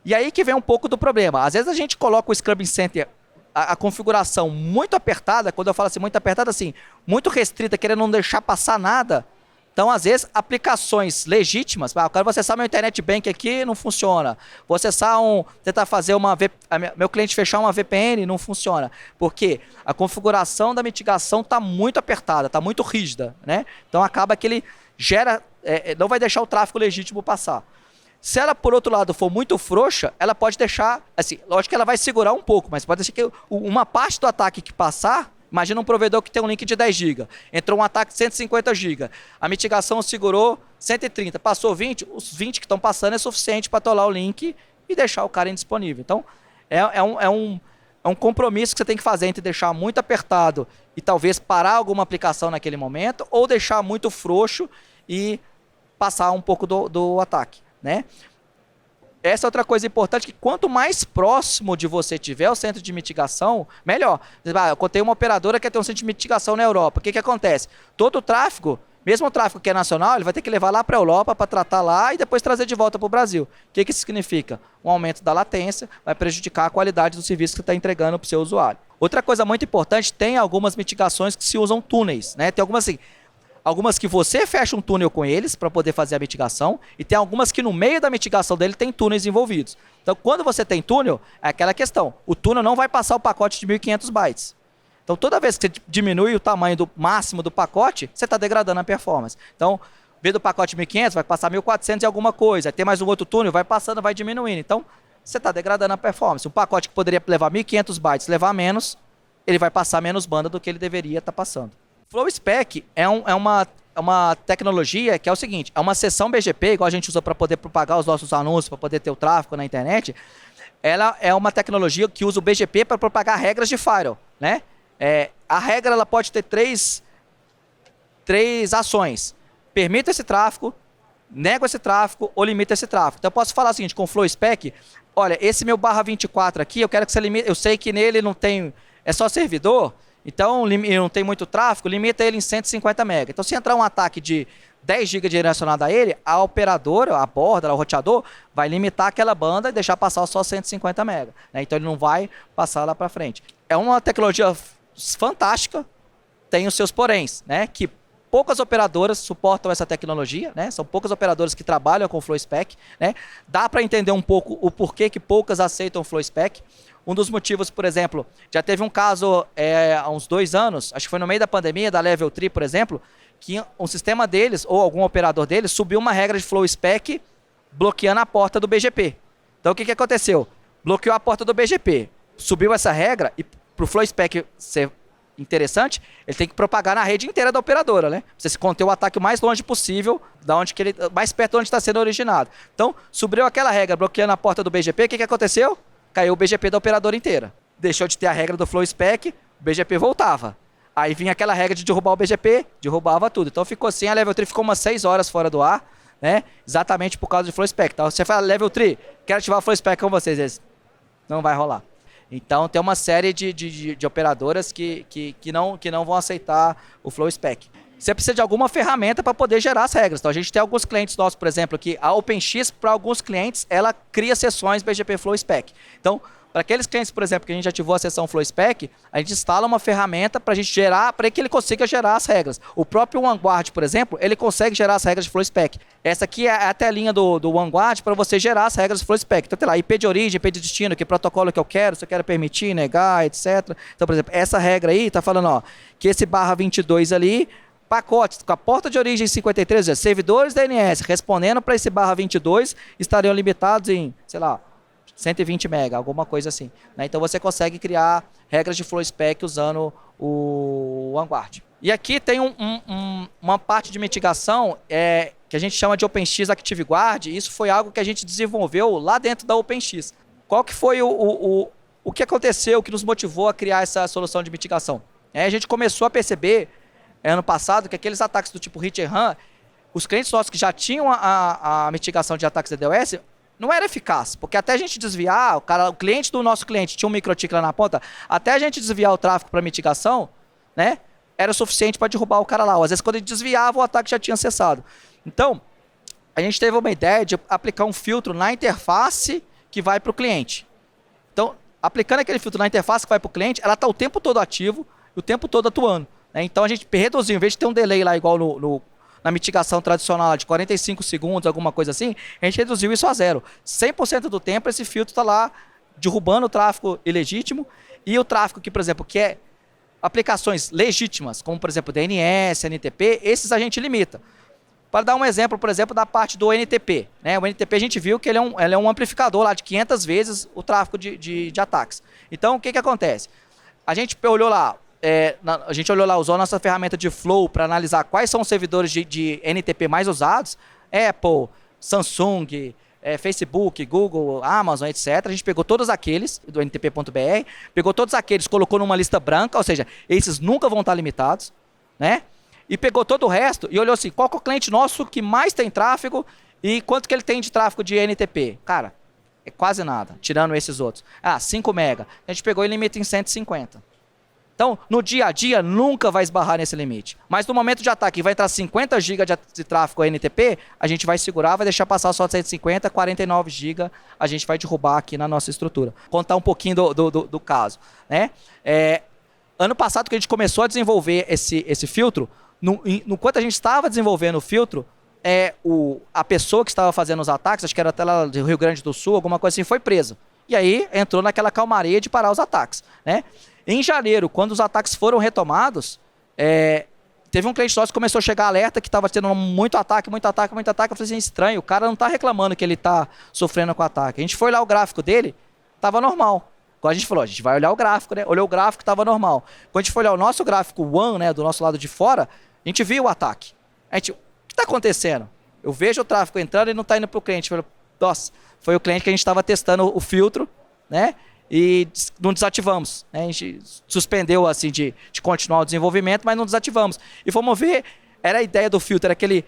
E aí que vem um pouco do problema. Às vezes a gente coloca o Scrubbing Center, a configuração muito apertada, quando eu falo assim, muito apertada, assim, muito restrita, querendo não deixar passar nada. Então, às vezes, aplicações legítimas, eu quero acessar meu Internet Bank aqui, não funciona. Vou acessar tentar fazer meu cliente fechar uma VPN, não funciona. Porque a configuração da mitigação está muito apertada, está muito rígida, né? Então, acaba que ele não vai deixar o tráfego legítimo passar. Se ela, por outro lado, for muito frouxa, ela pode deixar, assim, lógico que ela vai segurar um pouco, mas pode deixar que uma parte do ataque que passar, imagina um provedor que tem um link de 10 GB, entrou um ataque de 150 GB, a mitigação segurou 130, passou 20, os 20 que estão passando é suficiente para atolar o link e deixar o cara indisponível. Então, é um compromisso que você tem que fazer entre deixar muito apertado e talvez parar alguma aplicação naquele momento, ou deixar muito frouxo e passar um pouco do ataque, né? Essa é outra coisa importante, que quanto mais próximo de você tiver o centro de mitigação, melhor. Eu contei uma operadora que quer ter um centro de mitigação na Europa. O que acontece? Todo o tráfego, mesmo o tráfego que é nacional, ele vai ter que levar lá para a Europa para tratar lá e depois trazer de volta para o Brasil. O que isso significa? Um aumento da latência, vai prejudicar a qualidade do serviço que você está entregando para o seu usuário. Outra coisa muito importante, tem algumas mitigações que se usam túneis, né? Tem algumas que você fecha um túnel com eles para poder fazer a mitigação, e tem algumas que no meio da mitigação dele tem túneis envolvidos. Então, quando você tem túnel, é aquela questão, o túnel não vai passar o pacote de 1.500 bytes. Então, toda vez que você diminui o tamanho do máximo do pacote, você está degradando a performance. Então, veio do pacote 1.500, vai passar 1.400 e alguma coisa, aí tem mais um outro túnel, vai passando, vai diminuindo. Então, você está degradando a performance. Um pacote que poderia levar 1.500 bytes, levar menos, ele vai passar menos banda do que ele deveria estar passando. FlowSpec é uma tecnologia que é o seguinte, é uma seção BGP, igual a gente usa para poder propagar os nossos anúncios, para poder ter o tráfego na internet. Ela é uma tecnologia que usa o BGP para propagar regras de firewall, né? A regra ela pode ter três ações. Permita esse tráfego, nego esse tráfego ou limita esse tráfego. Então eu posso falar o seguinte, com o FlowSpec, olha, esse meu /24 aqui, eu quero que você limite, eu sei que nele não tem, é só servidor, então não tem muito tráfego, limita ele em 150 MB. Então se entrar um ataque de 10 GB direcionado a ele, a operadora, a borda, o roteador, vai limitar aquela banda e deixar passar só 150 MB. Né? Então ele não vai passar lá para frente. É uma tecnologia fantástica, tem os seus poréns, né? Que poucas operadoras suportam essa tecnologia, né? São poucas operadoras que trabalham com o FlowSpec, né? Dá para entender um pouco o porquê que poucas aceitam o FlowSpec. Um dos motivos, por exemplo, já teve um caso há uns 2 anos, acho que foi no meio da pandemia, da Level 3, por exemplo, que um sistema deles, ou algum operador deles, subiu uma regra de FlowSpec bloqueando a porta do BGP. Então o que aconteceu? Bloqueou a porta do BGP, subiu essa regra, e para o FlowSpec ser interessante, ele tem que propagar na rede inteira da operadora, né? Você se conter o ataque o mais longe possível, mais perto de onde está sendo originado. Então, subiu aquela regra bloqueando a porta do BGP, o que aconteceu? Caiu o BGP da operadora inteira. Deixou de ter a regra do FlowSpec, o BGP voltava. Aí vinha aquela regra de derrubar o BGP, derrubava tudo. Então ficou assim, a Level 3 ficou umas 6 horas fora do ar, né? Exatamente por causa do FlowSpec. Então você fala, Level 3, quero ativar o FlowSpec com vocês. Eles, não vai rolar. Então tem uma série de operadoras que não vão aceitar o FlowSpec. Você precisa de alguma ferramenta para poder gerar as regras. Então a gente tem alguns clientes nossos, por exemplo, que a OpenX, para alguns clientes, ela cria sessões BGP FlowSpec. Então, para aqueles clientes, por exemplo, que a gente ativou a sessão FlowSpec, a gente instala uma ferramenta para a gente gerar, para que ele consiga gerar as regras. O próprio OneGuard, por exemplo, ele consegue gerar as regras de FlowSpec. Essa aqui é a telinha do OneGuard para você gerar as regras de FlowSpec. Então tem lá IP de origem, IP de destino, que protocolo que eu quero, se eu quero permitir, negar, etc. Então, por exemplo, essa regra aí está falando que esse /22 ali, pacotes com a porta de origem 53, servidores DNS respondendo para esse /22 estariam limitados em, sei lá, 120 MB, alguma coisa assim. Né? Então você consegue criar regras de FlowSpec usando o OneGuard. E aqui tem uma parte de mitigação que a gente chama de OpenX Active Guard. Isso foi algo que a gente desenvolveu lá dentro da OpenX. Qual que foi o que aconteceu, o que nos motivou a criar essa solução de mitigação? A gente começou a perceber, ano passado, que aqueles ataques do tipo hit and run, os clientes nossos que já tinham a mitigação de ataques DDoS, não era eficaz, porque até a gente desviar, o cliente do nosso cliente tinha um microtik lá na ponta, até a gente desviar o tráfego para mitigação, né, era o suficiente para derrubar o cara lá. Às vezes, quando ele desviava, o ataque já tinha cessado. Então, a gente teve uma ideia de aplicar um filtro na interface que vai para o cliente. Então, aplicando aquele filtro na interface que vai para o cliente, ela está o tempo todo ativo e o tempo todo atuando, né? Então, a gente reduziu, em vez de ter um delay lá igual na mitigação tradicional de 45 segundos, alguma coisa assim, a gente reduziu isso a zero. 100% do tempo esse filtro está lá derrubando o tráfego ilegítimo e o tráfego que, por exemplo, que é aplicações legítimas, como, por exemplo, DNS, NTP, esses a gente limita. Para dar um exemplo, por exemplo, da parte do NTP, né? O NTP a gente viu que ele é um amplificador lá de 500 vezes o tráfego de ataques. Então, o que acontece? A gente olhou lá, usou a nossa ferramenta de Flow para analisar quais são os servidores de NTP mais usados, Apple, Samsung, Facebook, Google, Amazon, etc. A gente pegou todos aqueles do ntp.br, pegou todos aqueles, colocou numa lista branca, ou seja, esses nunca vão estar limitados, né? E pegou todo o resto e olhou assim, qual que é o cliente nosso que mais tem tráfego e quanto que ele tem de tráfego de NTP? Cara, é quase nada, tirando esses outros. 5 mega. A gente pegou e limita em 150. Então, no dia a dia, nunca vai esbarrar nesse limite. Mas no momento de ataque, vai entrar 50 GB de tráfego NTP, a gente vai segurar, vai deixar passar só de 150, 49 GB, a gente vai derrubar aqui na nossa estrutura. Contar um pouquinho do caso, né? Ano passado, que a gente começou a desenvolver esse filtro, no quanto a gente estava desenvolvendo o filtro, a pessoa que estava fazendo os ataques, acho que era até lá do Rio Grande do Sul, alguma coisa assim, foi presa. E aí entrou naquela calmaria de parar os ataques, né? Em janeiro, quando os ataques foram retomados, teve um cliente nosso que começou a chegar alerta que estava tendo muito ataque. Eu falei assim, estranho, o cara não está reclamando que ele está sofrendo com ataque. A gente foi olhar o gráfico dele, estava normal. Quando a gente falou, a gente vai olhar o gráfico, né? Olhou o gráfico, estava normal. Quando a gente foi olhar o nosso gráfico One, né, do nosso lado de fora, a gente viu o ataque. O que está acontecendo? Eu vejo o tráfego entrando e não está indo para o cliente. Eu falei, nossa, foi o cliente que a gente estava testando o filtro, né? E não desativamos, né? A gente suspendeu assim de continuar o desenvolvimento, mas não desativamos. E fomos ver, era a ideia do filtro, era que ele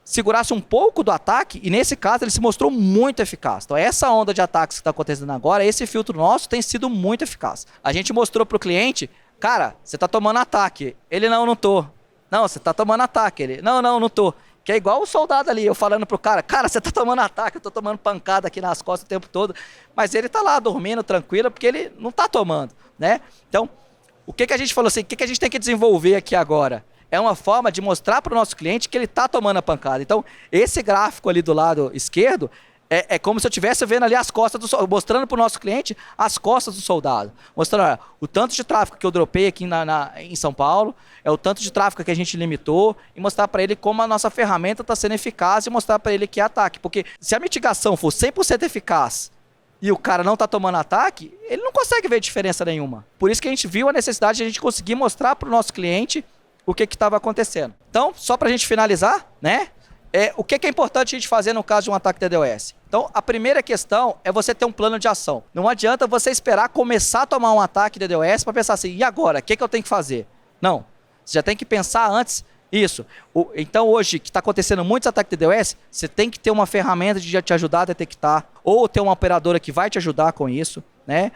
segurasse um pouco do ataque, e nesse caso ele se mostrou muito eficaz. Então essa onda de ataques que está acontecendo agora, esse filtro nosso tem sido muito eficaz. A gente mostrou para o cliente, cara, você está tomando ataque. Ele, não tô. Não, você está tomando ataque. Ele, não tô. Que é igual o soldado ali, eu falando pro cara, você tá tomando ataque, eu tô tomando pancada aqui nas costas o tempo todo, mas ele tá lá dormindo tranquilo, porque ele não tá tomando, né? Então, o que a gente falou assim, o que a gente tem que desenvolver aqui agora? É uma forma de mostrar pro nosso cliente que ele tá tomando a pancada. Então, esse gráfico ali do lado esquerdo, é como se eu estivesse vendo ali as costas mostrando para o nosso cliente as costas do soldado. Mostrando, olha, o tanto de tráfego que eu dropei aqui em São Paulo, é o tanto de tráfego que a gente limitou, e mostrar para ele como a nossa ferramenta está sendo eficaz e mostrar para ele que é ataque. Porque se a mitigação for 100% eficaz e o cara não está tomando ataque, ele não consegue ver diferença nenhuma. Por isso que a gente viu a necessidade de a gente conseguir mostrar para o nosso cliente o que estava acontecendo. Então, só para a gente finalizar, né? O que é importante a gente fazer no caso de um ataque DDoS? Então, a primeira questão é você ter um plano de ação. Não adianta você esperar começar a tomar um ataque DDoS para pensar assim, e agora? O que eu tenho que fazer? Não. Você já tem que pensar antes isso. Então, hoje, que está acontecendo muitos ataques DDoS, você tem que ter uma ferramenta de te ajudar a detectar, ou ter uma operadora que vai te ajudar com isso, né?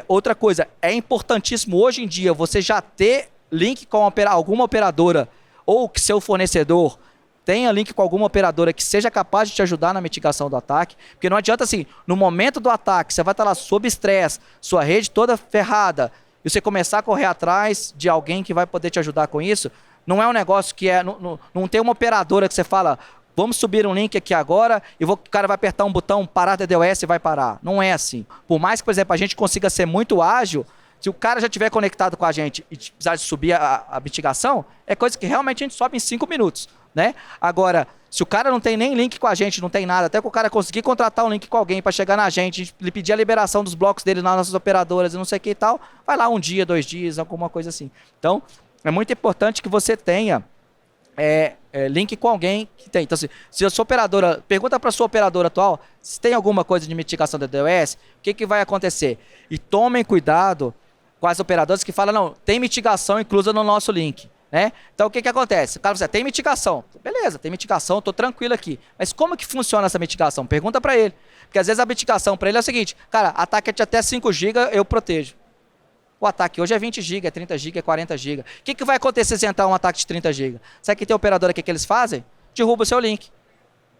Outra coisa, é importantíssimo hoje em dia você já ter link com alguma operadora, ou que seu fornecedor tenha link com alguma operadora que seja capaz de te ajudar na mitigação do ataque, porque não adianta assim, no momento do ataque, você vai estar lá sob estresse, sua rede toda ferrada, e você começar a correr atrás de alguém que vai poder te ajudar com isso, não é um negócio que não tem uma operadora que você fala, vamos subir um link aqui agora, e o cara vai apertar um botão, parar DDoS e vai parar. Não é assim. Por mais que, por exemplo, a gente consiga ser muito ágil, se o cara já estiver conectado com a gente e precisar de subir a mitigação, é coisa que realmente a gente sobe em 5 minutos. Né? Agora, se o cara não tem nem link com a gente, não tem nada, até que o cara conseguir contratar um link com alguém para chegar na gente, ele pedir a liberação dos blocos dele nas nossas operadoras e não sei o que e tal, vai lá 1 dia, 2 dias, alguma coisa assim. Então, é muito importante que você tenha link com alguém que tem. Então, se a sua operadora, pergunta para a sua operadora atual se tem alguma coisa de mitigação da DDoS, o que vai acontecer? E tomem cuidado com as operadoras que falam, não, tem mitigação inclusa no nosso link. Né? Então, o que acontece? O cara fala, tem mitigação. Beleza, tem mitigação, estou tranquilo aqui. Mas como que funciona essa mitigação? Pergunta para ele. Porque às vezes a mitigação para ele é o seguinte, cara, ataque de até 5 GB eu protejo. O ataque hoje é 20 GB, é 30 GB, é 40 GB. O que vai acontecer se entrar um ataque de 30 GB? Sabe que tem operadora que eles fazem? Derruba o seu link.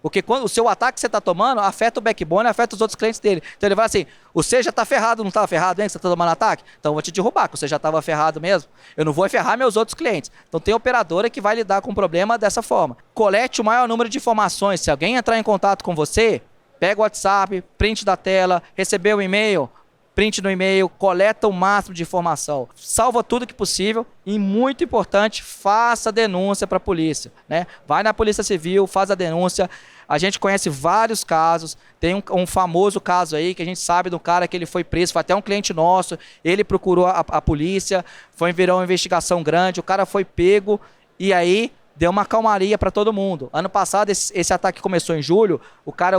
Porque quando o seu ataque que você está tomando afeta o backbone, afeta os outros clientes dele. Então ele vai assim, você já está ferrado, não estava ferrado, hein? Você está tomando ataque? Então eu vou te derrubar, que você já estava ferrado mesmo. Eu não vou ferrar meus outros clientes. Então tem operadora que vai lidar com o problema dessa forma. Colete o maior número de informações. Se alguém entrar em contato com você, pega o WhatsApp, print da tela, recebeu o e-mail, print no e-mail, coleta o máximo de informação, salva tudo que possível e, muito importante, faça denúncia para a polícia, né? Vai na Polícia Civil, faz a denúncia. A gente conhece vários casos, tem um famoso caso aí que a gente sabe do cara que ele foi preso, foi até um cliente nosso, ele procurou a polícia, virou uma investigação grande, o cara foi pego e aí deu uma calmaria para todo mundo. Ano passado, esse ataque começou em julho, o cara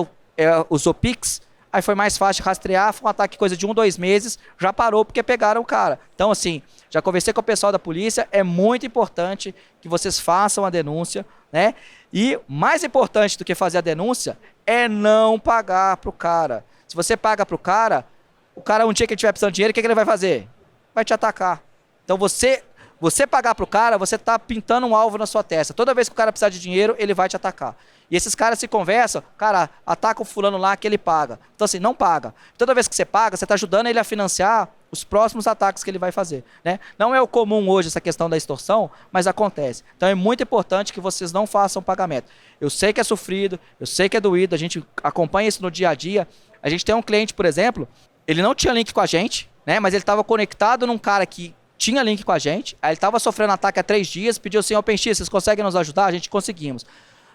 usou Pix. Aí foi mais fácil de rastrear, foi um ataque coisa de 1, 2 meses, já parou porque pegaram o cara. Então assim, já conversei com o pessoal da polícia, é muito importante que vocês façam a denúncia, né? E mais importante do que fazer a denúncia é não pagar pro cara. Se você paga pro cara, o cara um dia que ele tiver precisando de dinheiro, o que ele vai fazer? Vai te atacar. Então você pagar pro cara, você tá pintando um alvo na sua testa. Toda vez que o cara precisar de dinheiro, ele vai te atacar. E esses caras se conversam, cara, ataca o fulano lá que ele paga. Então assim, não paga. Toda vez que você paga, você está ajudando ele a financiar os próximos ataques que ele vai fazer, né? Não é o comum hoje essa questão da extorsão, mas acontece. Então é muito importante que vocês não façam pagamento. Eu sei que é sofrido, eu sei que é doído, a gente acompanha isso no dia a dia. A gente tem um cliente, por exemplo, ele não tinha link com a gente, né? Mas ele estava conectado num cara que tinha link com a gente, aí ele estava sofrendo ataque há 3 dias, pediu assim, OpenX, vocês conseguem nos ajudar? A gente conseguimos.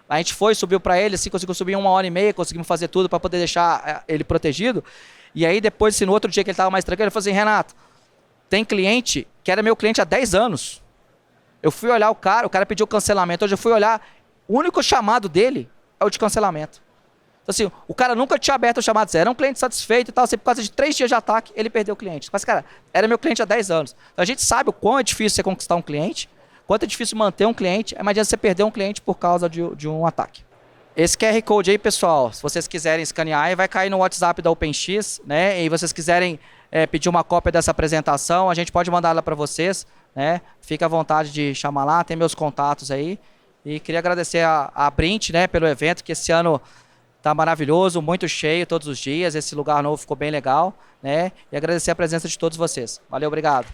A gente foi, subiu para ele, assim, conseguiu subir em 1h30, conseguimos fazer tudo para poder deixar ele protegido. E aí depois, assim, no outro dia que ele estava mais tranquilo, ele falou assim, Renato, tem cliente que era meu cliente há 10 anos. Eu fui olhar o cara pediu cancelamento. Hoje eu fui olhar, o único chamado dele é o de cancelamento. Então assim, o cara nunca tinha aberto o chamado zero, era um cliente satisfeito e tal, assim, por causa de 3 dias de ataque, ele perdeu o cliente. Mas cara, era meu cliente há 10 anos. Então a gente sabe o quão é difícil você conquistar um cliente, quanto é difícil manter um cliente, é mais adianta você perder um cliente por causa de um ataque. Esse QR Code aí, pessoal, se vocês quiserem escanear, vai cair no WhatsApp da OpenX, né? E vocês quiserem pedir uma cópia dessa apresentação, a gente pode mandar ela para vocês, né? Fica à vontade de chamar lá, tem meus contatos aí. E queria agradecer a Brint, né, pelo evento, que esse ano tá maravilhoso, muito cheio todos os dias, esse lugar novo ficou bem legal, né? E agradecer a presença de todos vocês. Valeu, obrigado.